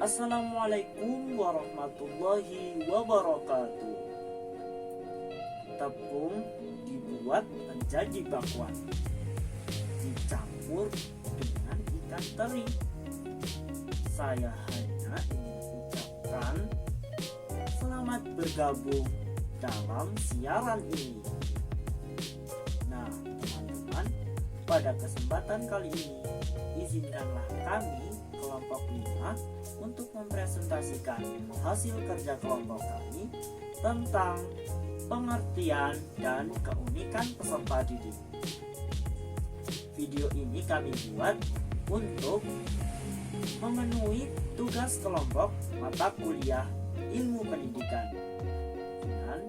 Assalamualaikum warahmatullahi wabarakatuh. Tepung dibuat menjadi bakwan, dicampur dengan ikan teri. Saya hanya ingin ucapkan selamat bergabung dalam siaran ini. Nah, teman-teman, pada kesempatan kali ini izinkanlah kami kelompok 5 untuk mempresentasikan hasil kerja kelompok kami tentang pengertian dan keunikan peserta didik. Video ini kami buat untuk memenuhi tugas kelompok mata kuliah ilmu pendidikan dengan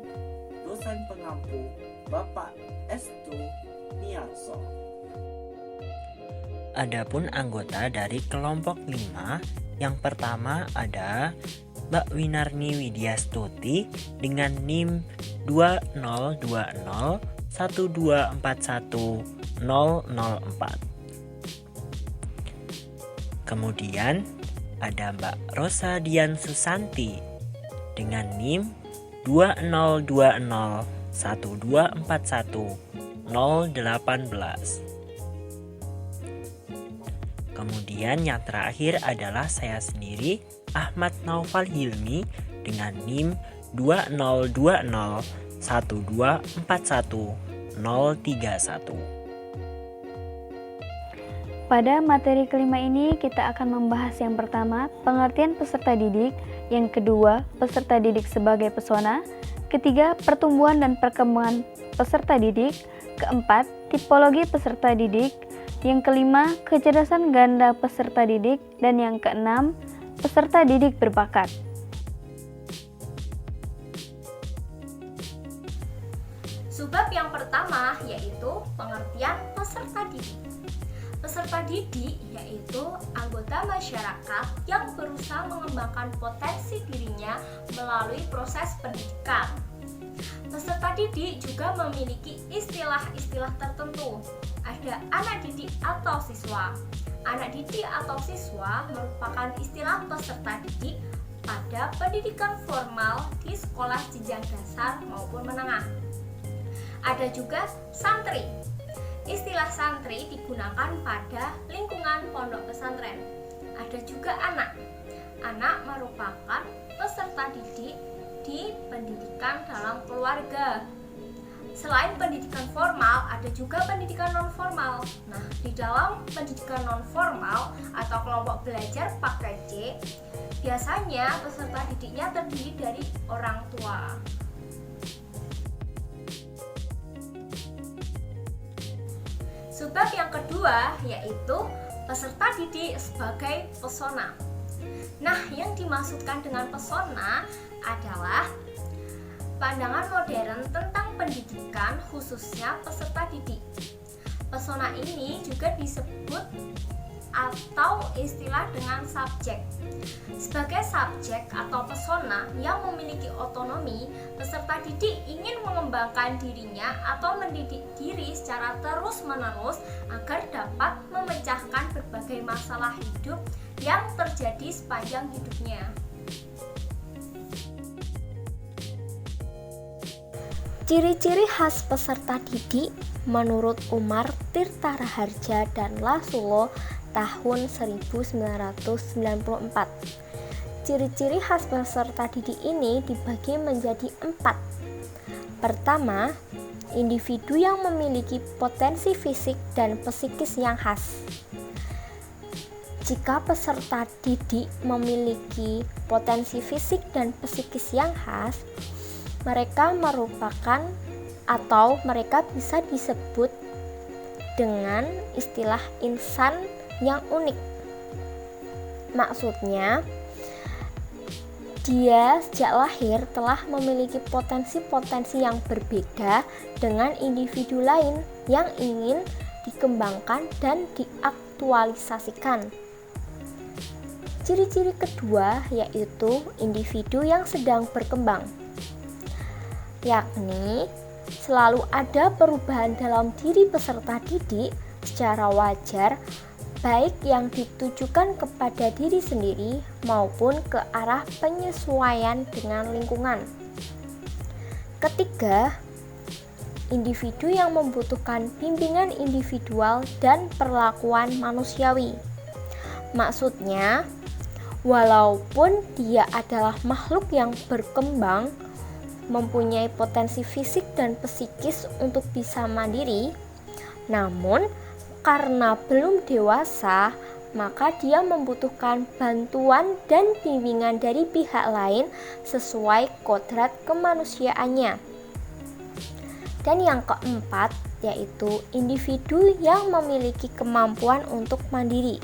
dosen pengampu Bapak Estu Miarso. Adapun anggota dari kelompok 5, yang pertama ada Mbak Winarni Widyastuti dengan NIM 2020124104. Kemudian ada Mbak Rosa Dian Susanti dengan NIM 2012124118. Kemudian yang terakhir adalah saya sendiri, Ahmad Naufal Hilmi dengan NIM 201212413031. Pada materi kelima ini kita akan membahas yang pertama, pengertian peserta didik, yang kedua, peserta didik sebagai pesona, ketiga, pertumbuhan dan perkembangan peserta didik, keempat, tipologi peserta didik, yang kelima, kecerdasan ganda peserta didik, dan yang keenam, peserta didik berbakat. Subbab yang pertama yaitu pengertian peserta didik. Peserta didik yaitu anggota masyarakat yang berusaha mengembangkan potensi dirinya melalui proses pendidikan. Peserta didik juga memiliki istilah-istilah tertentu. Ada anak didik atau siswa. Anak didik atau siswa merupakan istilah peserta didik pada pendidikan formal di sekolah jenjang dasar maupun menengah. Ada juga santri. Istilah santri digunakan pada lingkungan pondok pesantren. Ada juga anak. Anak merupakan peserta didik di pendidikan dalam keluarga. Selain pendidikan formal, ada juga pendidikan non-formal. Nah, di dalam pendidikan non-formal atau kelompok belajar paket C, biasanya peserta didiknya terdiri dari orang tua. Subbab yang kedua yaitu peserta didik sebagai pesona. Nah, yang dimaksudkan dengan pesona adalah pandangan modern tentang pendidikan khususnya peserta didik. Pesona ini juga disebut atau istilah dengan subjek. Sebagai subjek atau pesona yang memiliki otonomi, peserta didik ingin mengembangkan dirinya atau mendidik diri secara terus-menerus agar dapat memecahkan berbagai masalah hidup yang terjadi sepanjang hidupnya. Ciri-ciri khas peserta didik menurut Umar Tirta Raharja dan Lasulo tahun 1994. Ciri-ciri khas peserta didik ini dibagi menjadi 4. Pertama, individu yang memiliki potensi fisik dan psikis yang khas. Jika peserta didik memiliki potensi fisik dan psikis yang khas, mereka merupakan atau mereka bisa disebut dengan istilah insan yang unik. Maksudnya, dia sejak lahir telah memiliki potensi-potensi yang berbeda dengan individu lain yang ingin dikembangkan dan diaktualisasikan. Ciri-ciri kedua yaitu individu yang sedang berkembang, yakni selalu ada perubahan dalam diri peserta didik secara wajar baik yang ditujukan kepada diri sendiri maupun ke arah penyesuaian dengan lingkungan. Ketiga, individu yang membutuhkan bimbingan individual dan perlakuan manusiawi. Maksudnya, walaupun dia adalah makhluk yang berkembang, mempunyai potensi fisik dan psikis untuk bisa mandiri, namun karena belum dewasa, maka dia membutuhkan bantuan dan bimbingan dari pihak lain sesuai kodrat kemanusiaannya. Dan yang keempat, yaitu individu yang memiliki kemampuan untuk mandiri.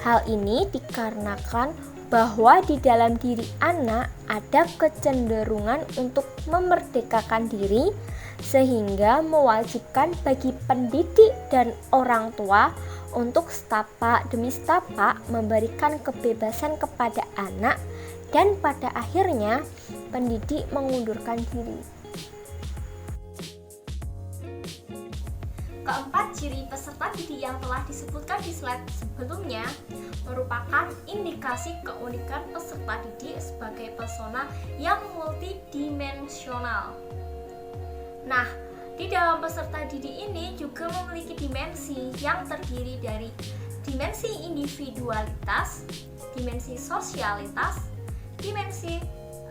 Hal ini dikarenakan bahwa di dalam diri anak ada kecenderungan untuk memerdekakan diri, sehingga mewajibkan bagi pendidik dan orang tua untuk setapak demi setapak memberikan kebebasan kepada anak, dan pada akhirnya pendidik mengundurkan diri. Keempat ciri peserta didik yang telah disebutkan di slide sebelumnya merupakan indikasi keunikan peserta didik sebagai persona yang multidimensional. Nah, di dalam peserta didik ini juga memiliki dimensi yang terdiri dari dimensi individualitas, dimensi sosialitas, dimensi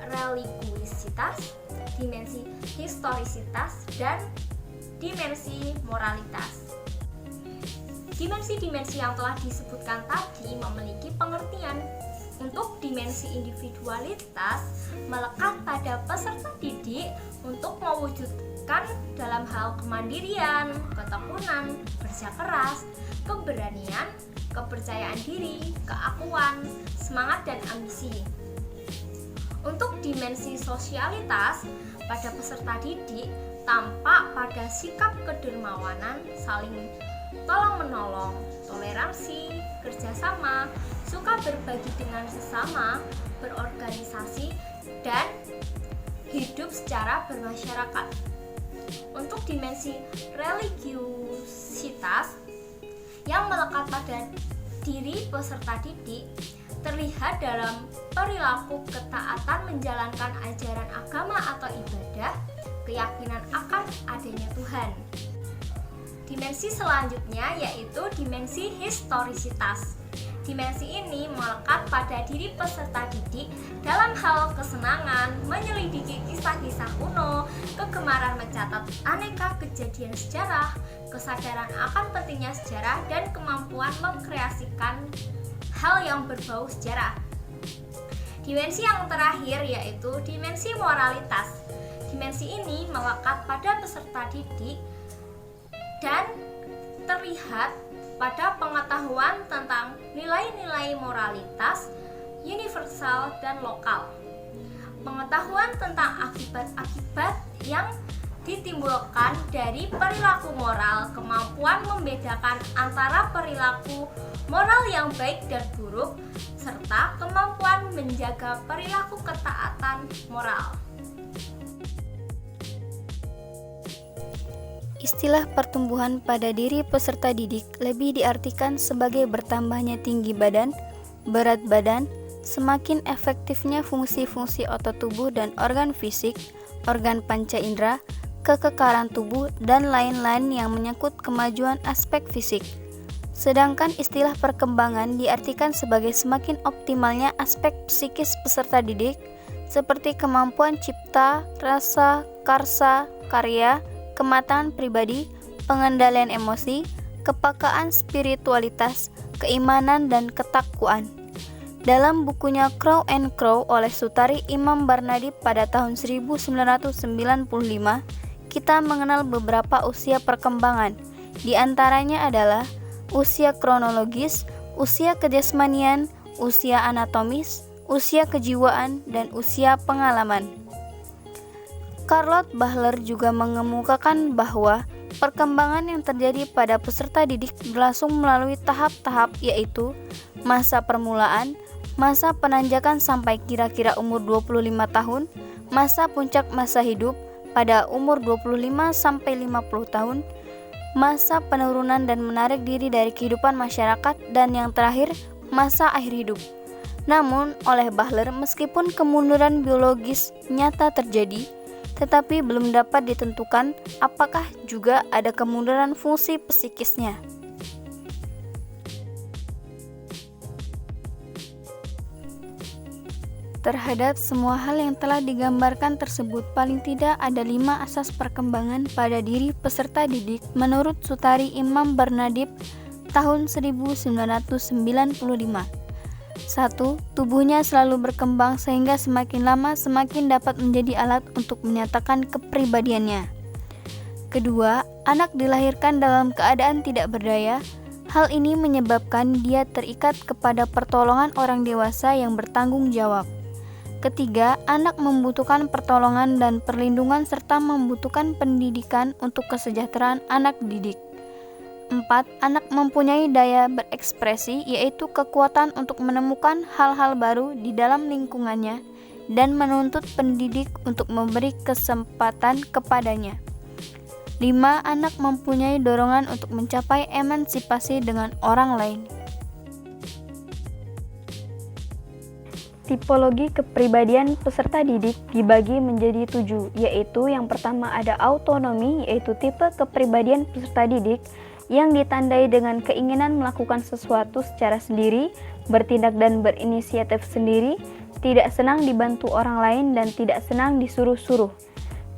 religuisitas, dimensi historisitas, dan dimensi moralitas. Dimensi-dimensi yang telah disebutkan tadi memiliki pengertian. Untuk dimensi individualitas melekat pada peserta didik untuk mewujudkan dalam hal kemandirian, ketekunan, kerja keras, keberanian, kepercayaan diri, keakuan, semangat, dan ambisi. Untuk dimensi sosialitas pada peserta didik tampak pada sikap kedermawanan, saling tolong-menolong, toleransi, kerjasama, suka berbagi dengan sesama, berorganisasi, dan hidup secara bermasyarakat. Untuk dimensi religiusitas yang melekat pada diri peserta didik terlihat dalam perilaku ketaatan menjalankan ajaran agama atau ibadah, keyakinan akan adanya Tuhan. Dimensi selanjutnya yaitu dimensi historisitas. Dimensi ini melekat pada diri peserta didik dalam hal kesenangan, menyelidiki kisah-kisah kuno, kegemaran mencatat aneka kejadian sejarah, kesadaran akan pentingnya sejarah, dan kemampuan mengkreasikan hal yang berbau sejarah. Dimensi yang terakhir yaitu dimensi moralitas. Dimensi ini melekat pada peserta didik dan terlihat pada pengetahuan tentang nilai-nilai moralitas universal dan lokal. Pengetahuan tentang akibat-akibat yang ditimbulkan dari perilaku moral, kemampuan membedakan antara perilaku moral yang baik dan buruk, serta kemampuan menjaga perilaku ketaatan moral. Istilah pertumbuhan pada diri peserta didik lebih diartikan sebagai bertambahnya tinggi badan, berat badan, semakin efektifnya fungsi-fungsi otot tubuh dan organ fisik, organ panca indera, kekekalan tubuh, dan lain-lain yang menyangkut kemajuan aspek fisik. Sedangkan istilah perkembangan diartikan sebagai semakin optimalnya aspek psikis peserta didik, seperti kemampuan cipta, rasa, karsa, karya, kematangan pribadi, pengendalian emosi, kepekaan spiritualitas, keimanan, dan ketakwaan. Dalam bukunya Crow and Crow oleh Sutari Imam Barnadi pada tahun 1995, kita mengenal beberapa usia perkembangan. Di antaranya adalah usia kronologis, usia kejasmanian, usia anatomis, usia kejiwaan, dan usia pengalaman. Charlotte Bahler juga mengemukakan bahwa perkembangan yang terjadi pada peserta didik berlangsung melalui tahap-tahap, yaitu masa permulaan, masa penanjakan sampai kira-kira umur 25 tahun, masa puncak masa hidup pada umur 25 sampai 50 tahun, masa penurunan dan menarik diri dari kehidupan masyarakat, dan yang terakhir, masa akhir hidup. Namun, oleh Butler, meskipun kemunduran biologis nyata terjadi, tetapi belum dapat ditentukan apakah juga ada kemunduran fungsi psikisnya. Terhadap semua hal yang telah digambarkan tersebut, paling tidak ada 5 asas perkembangan pada diri peserta didik menurut Sutari Imam Bernadib tahun 1995. 1. Tubuhnya selalu berkembang sehingga semakin lama semakin dapat menjadi alat untuk menyatakan kepribadiannya. Kedua, anak dilahirkan dalam keadaan tidak berdaya. Hal ini menyebabkan dia terikat kepada pertolongan orang dewasa yang bertanggung jawab. Ketiga, anak membutuhkan pertolongan dan perlindungan serta membutuhkan pendidikan untuk kesejahteraan anak didik. 4. Anak mempunyai daya berekspresi, yaitu kekuatan untuk menemukan hal-hal baru di dalam lingkungannya dan menuntut pendidik untuk memberi kesempatan kepadanya. 5. Anak mempunyai dorongan untuk mencapai emansipasi dengan orang lain. Tipologi kepribadian peserta didik dibagi menjadi 7, yaitu yang pertama ada autonomi, yaitu tipe kepribadian peserta didik yang ditandai dengan keinginan melakukan sesuatu secara sendiri, bertindak dan berinisiatif sendiri, tidak senang dibantu orang lain, dan tidak senang disuruh-suruh.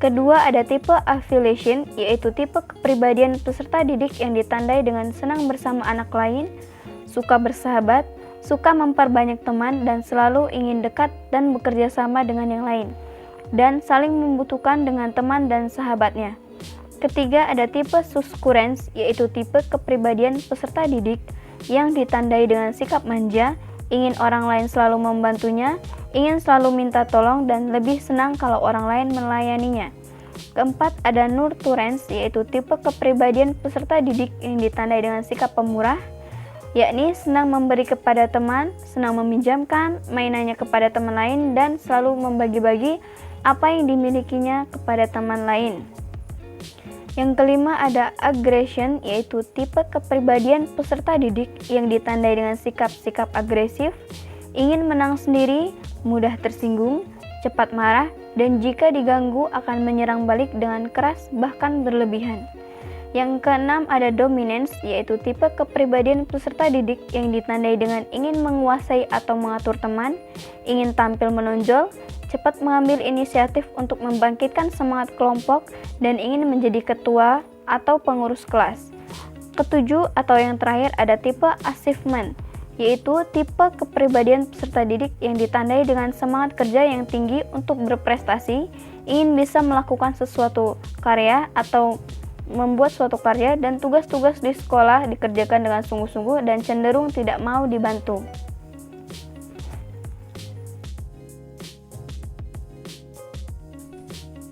Kedua ada tipe affiliation, yaitu tipe kepribadian peserta didik yang ditandai dengan senang bersama anak lain, suka bersahabat, suka memperbanyak teman, dan selalu ingin dekat dan bekerja sama dengan yang lain, dan saling membutuhkan dengan teman dan sahabatnya. Ketiga ada tipe suskurens, yaitu tipe kepribadian peserta didik yang ditandai dengan sikap manja, ingin orang lain selalu membantunya, ingin selalu minta tolong, dan lebih senang kalau orang lain melayaninya. Keempat ada nurturens, yaitu tipe kepribadian peserta didik yang ditandai dengan sikap pemurah, yakni senang memberi kepada teman, senang meminjamkan mainannya kepada teman lain, dan selalu membagi-bagi apa yang dimilikinya kepada teman lain. Yang kelima ada aggression, yaitu tipe kepribadian peserta didik yang ditandai dengan sikap-sikap agresif, ingin menang sendiri, mudah tersinggung, cepat marah, dan jika diganggu akan menyerang balik dengan keras bahkan berlebihan. Yang keenam ada dominance, yaitu tipe kepribadian peserta didik yang ditandai dengan ingin menguasai atau mengatur teman, ingin tampil menonjol, cepat mengambil inisiatif untuk membangkitkan semangat kelompok, dan ingin menjadi ketua atau pengurus kelas. Ketujuh atau yang terakhir ada tipe achievement, yaitu tipe kepribadian peserta didik yang ditandai dengan semangat kerja yang tinggi untuk berprestasi, ingin bisa melakukan sesuatu karya atau membuat suatu karya, dan tugas-tugas di sekolah dikerjakan dengan sungguh-sungguh dan cenderung tidak mau dibantu.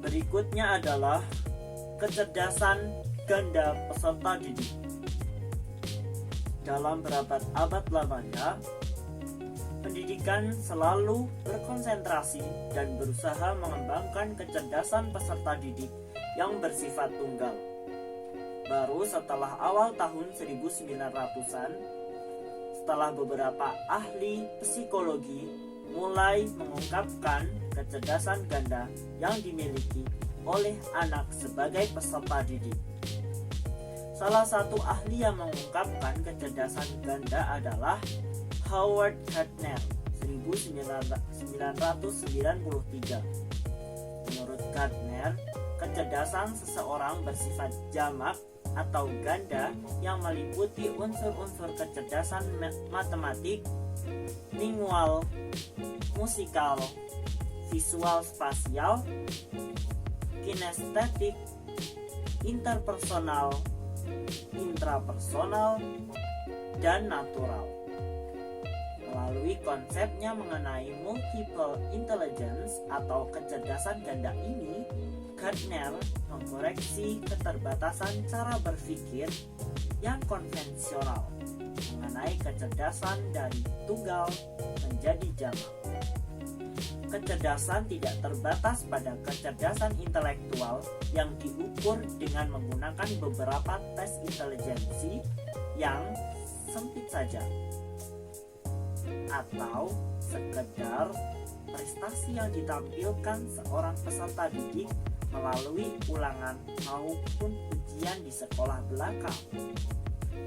Berikutnya adalah kecerdasan ganda peserta didik. Dalam berabad-abad lamanya, pendidikan selalu berkonsentrasi dan berusaha mengembangkan kecerdasan peserta didik yang bersifat tunggal. Baru setelah awal tahun 1900-an, setelah beberapa ahli psikologi mulai mengungkapkan kecerdasan ganda yang dimiliki oleh anak sebagai peserta didik. Salah satu ahli yang mengungkapkan kecerdasan ganda adalah Howard Gardner 1993. Menurut Gardner, kecerdasan seseorang bersifat jamak atau ganda yang meliputi unsur-unsur kecerdasan matematik, lingual, musikal, visual spasial, kinestetik, interpersonal, intrapersonal, dan natural. Melalui konsepnya mengenai multiple intelligence atau kecerdasan ganda ini, Gardner mengkoreksi keterbatasan cara berpikir yang konvensional mengenai kecerdasan dari tunggal menjadi jamak. kecerdasan tidak terbatas pada kecerdasan intelektual yang diukur dengan menggunakan beberapa tes intelijensi yang sempit saja, atau sekedar prestasi yang ditampilkan seorang peserta didik melalui ulangan maupun ujian di sekolah belakang.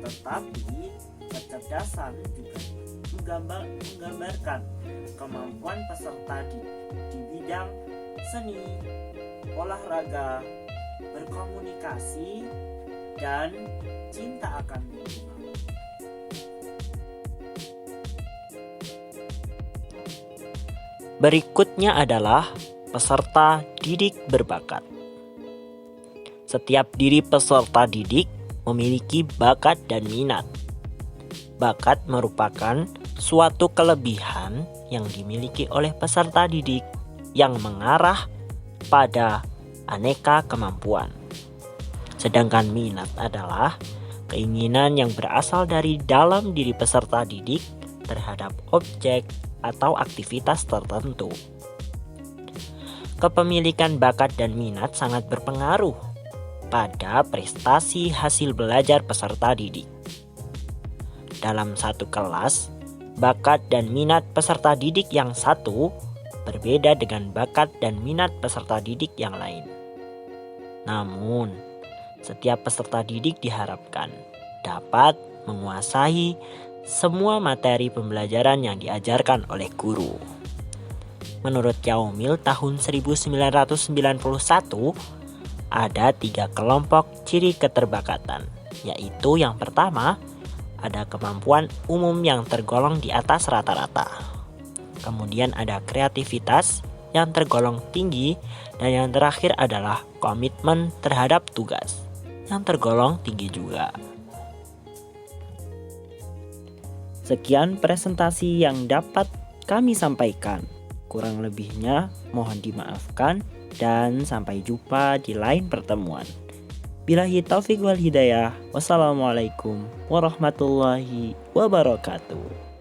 Tetapi kecerdasan juga menggambarkan kemampuan peserta di bidang seni, olahraga, berkomunikasi, dan cinta akan lingkungan. Berikutnya adalah peserta didik berbakat. Setiap diri peserta didik memiliki bakat dan minat. Bakat merupakan suatu kelebihan yang dimiliki oleh peserta didik yang mengarah pada aneka kemampuan. Sedangkan minat adalah keinginan yang berasal dari dalam diri peserta didik terhadap objek atau aktivitas tertentu. Kepemilikan bakat dan minat sangat berpengaruh pada prestasi hasil belajar peserta didik. Dalam satu kelas, bakat dan minat peserta didik yang satu berbeda dengan bakat dan minat peserta didik yang lain. Namun, setiap peserta didik diharapkan dapat menguasai semua materi pembelajaran yang diajarkan oleh guru. Menurut Yaumil tahun 1991, ada 3 kelompok ciri keterbakatan, yaitu yang pertama, ada kemampuan umum yang tergolong di atas rata-rata. Kemudian ada kreativitas yang tergolong tinggi, dan yang terakhir adalah komitmen terhadap tugas yang tergolong tinggi juga. Sekian presentasi yang dapat kami sampaikan. Kurang lebihnya mohon dimaafkan dan sampai jumpa di lain pertemuan. Billahi taufiq wal hidayah. Wassalamualaikum warahmatullahi wabarakatuh.